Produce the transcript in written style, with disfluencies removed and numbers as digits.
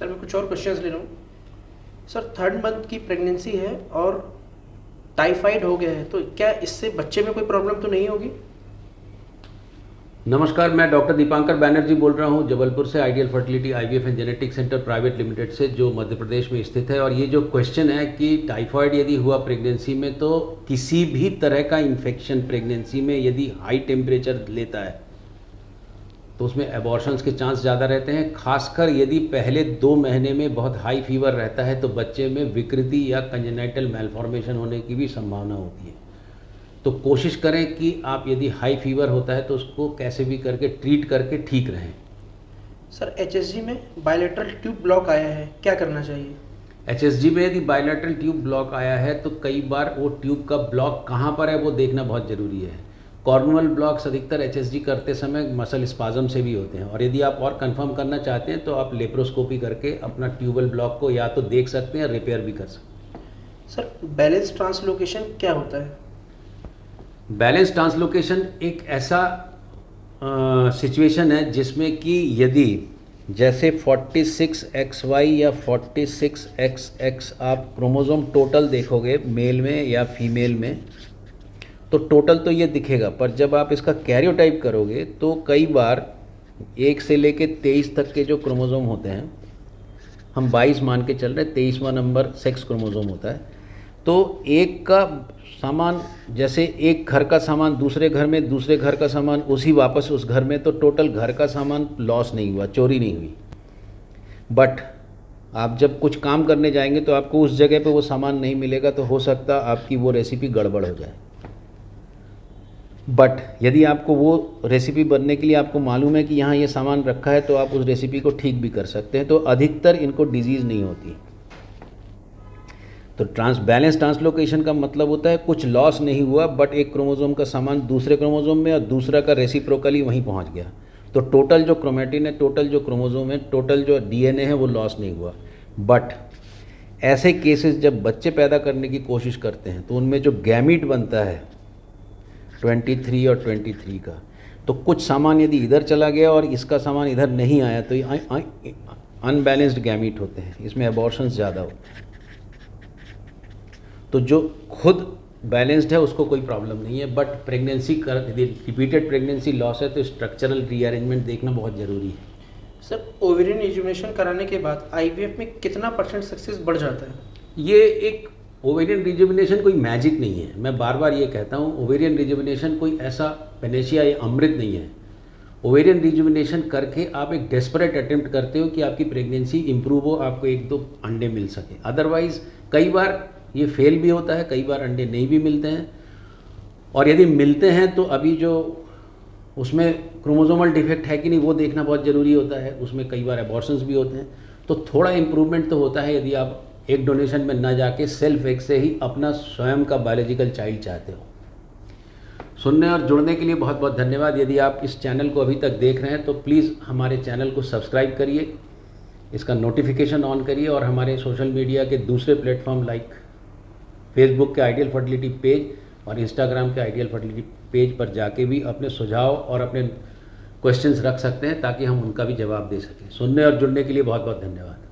Sir मैं कुछ और क्वेश्चंस ले रहा हूँ। सर 3rd मंथ की प्रेगनेंसी है और टाइफाइड हो गया है, तो क्या इससे बच्चे में कोई प्रॉब्लम तो नहीं होगी? नमस्कार, मैं डॉक्टर दीपांकर बैनर्जी बोल रहा हूँ जबलपुर से, ideal fertility IVF and genetic centre private limited से, जो मध्य प्रदेश में स्थित है। और ये जो क्वेश्चन है कि टाइफाइड यदि हुआ प्रेगनेंसी में, तो किसी भी तरह का इन्फेक्शन प्रेगनेंसी में यदि हाई टेम्परेचर लेता है तो उसमें एबॉर्शंस के चांस ज़्यादा रहते हैं। खासकर यदि पहले 2 महीने में बहुत हाई फीवर रहता है तो बच्चे में विकृति या कंजेनाइटल मैलफॉर्मेशन होने की भी संभावना होती है। तो कोशिश करें कि आप यदि हाई फीवर होता है तो उसको कैसे भी करके ट्रीट करके ठीक रहें। सर एचएसजी में बायलेटरल ट्यूब ब्लॉक आया है, क्या करना चाहिए? एचएसजी में यदि बायलैटरल ट्यूब ब्लॉक आया है तो कई बार वो ट्यूब का ब्लॉक कहाँ पर है वो देखना बहुत ज़रूरी है। कॉर्नुअल ब्लॉक्स अधिकतर एचएसजी करते समय मसल स्पाज्म से भी होते हैं, और यदि आप और कंफर्म करना चाहते हैं तो आप लेप्रोस्कोपी करके अपना ट्यूबल ब्लॉक को या तो देख सकते हैं, रिपेयर भी कर सकते हैं। सर बैलेंस ट्रांसलोकेशन क्या होता है? बैलेंस ट्रांसलोकेशन एक ऐसा सिचुएशन है जिसमें कि यदि जैसे 46XY या 46XX आप क्रोमोसोम टोटल देखोगे मेल में या फीमेल में, तो टोटल तो ये दिखेगा, पर जब आप इसका कैरियोटाइप करोगे तो कई बार 1 से लेके 23 तक के जो क्रोमोसोम होते हैं, हम 22 मान के चल रहे, 23वां नंबर सेक्स क्रोमोसोम होता है। तो एक का सामान, जैसे एक घर का सामान दूसरे घर में, दूसरे घर का सामान उसी वापस उस घर में, तो टोटल घर का सामान लॉस नहीं हुआ, चोरी नहीं हुई। बट आप जब कुछ काम करने जाएंगे तो आपको उस जगह पे वो सामान नहीं मिलेगा, तो हो सकता आपकी वो रेसिपी गड़बड़ हो जाए। बट यदि आपको वो रेसिपी बनने के लिए आपको मालूम है कि यहाँ ये सामान रखा है, तो आप उस रेसिपी को ठीक भी कर सकते हैं। तो अधिकतर इनको डिजीज़ नहीं होती। तो बैलेंस ट्रांसलोकेशन का मतलब होता है कुछ लॉस नहीं हुआ, बट एक क्रोमोसोम का सामान दूसरे क्रोमोसोम में और दूसरा का रेसिप्रोकली वहीं पहुंच गया। तो टोटल जो क्रोमेटिन है, टोटल जो क्रोमोसोम है, टोटल जो डीएनए है वो लॉस नहीं हुआ। बट ऐसे केसेस जब बच्चे पैदा करने की कोशिश करते हैं तो उनमें जो गैमीट बनता है 23 और 23 का, तो कुछ सामान यदि इधर चला गया और इसका सामान इधर नहीं आया तो ये अनबैलेंस्ड गैमीट होते हैं, इसमें एबॉर्शंस ज़्यादा होते हैं। तो जो खुद बैलेंस्ड है उसको कोई प्रॉब्लम नहीं है, बट प्रेगनेंसी कर रिपीटेड प्रेगनेंसी लॉस है तो स्ट्रक्चरल रीअरेंजमेंट देखना बहुत ज़रूरी है। सर ओवेरियन रिजुविनेशन कराने के बाद आईवीएफ में कितना % सक्सेस बढ़ जाता है? ये एक ओवेरियन रिजुविनेशन कोई मैजिक नहीं है, मैं बार बार ये कहता हूँ, ओवेरियन रिजुविनेशन कोई ऐसा पेनेशिया या अमृत नहीं है। ओवेरियन रिजुविनेशन करके आप एक डेस्परेट अटेम्प्ट करते हो कि आपकी प्रेगनेंसी इंप्रूव हो, आपको 1-2 अंडे मिल सके। अदरवाइज़ कई बार ये फेल भी होता है, कई बार अंडे नहीं भी मिलते हैं, और यदि मिलते हैं तो अभी जो उसमें क्रोमोसोमल डिफेक्ट है कि नहीं वो देखना बहुत ज़रूरी होता है। उसमें कई बार एबॉर्शंस भी होते हैं, तो थोड़ा इम्प्रूवमेंट तो होता है यदि आप एक डोनेशन में ना जाके सेल्फ एग से ही अपना स्वयं का बायोलॉजिकल चाइल्ड चाहते हो। सुनने और जुड़ने के लिए बहुत बहुत धन्यवाद। यदि आप इस चैनल को अभी तक देख रहे हैं तो प्लीज़ हमारे चैनल को सब्सक्राइब करिए, इसका नोटिफिकेशन ऑन करिए, और हमारे सोशल मीडिया के दूसरे प्लेटफॉर्म लाइक फेसबुक के आइडियल फर्टिलिटी पेज और इंस्टाग्राम के आइडियल फर्टिलिटी पेज पर जाके भी अपने सुझाव और अपने क्वेश्चंस रख सकते हैं ताकि हम उनका भी जवाब दे सकें। सुनने और जुड़ने के लिए बहुत बहुत धन्यवाद।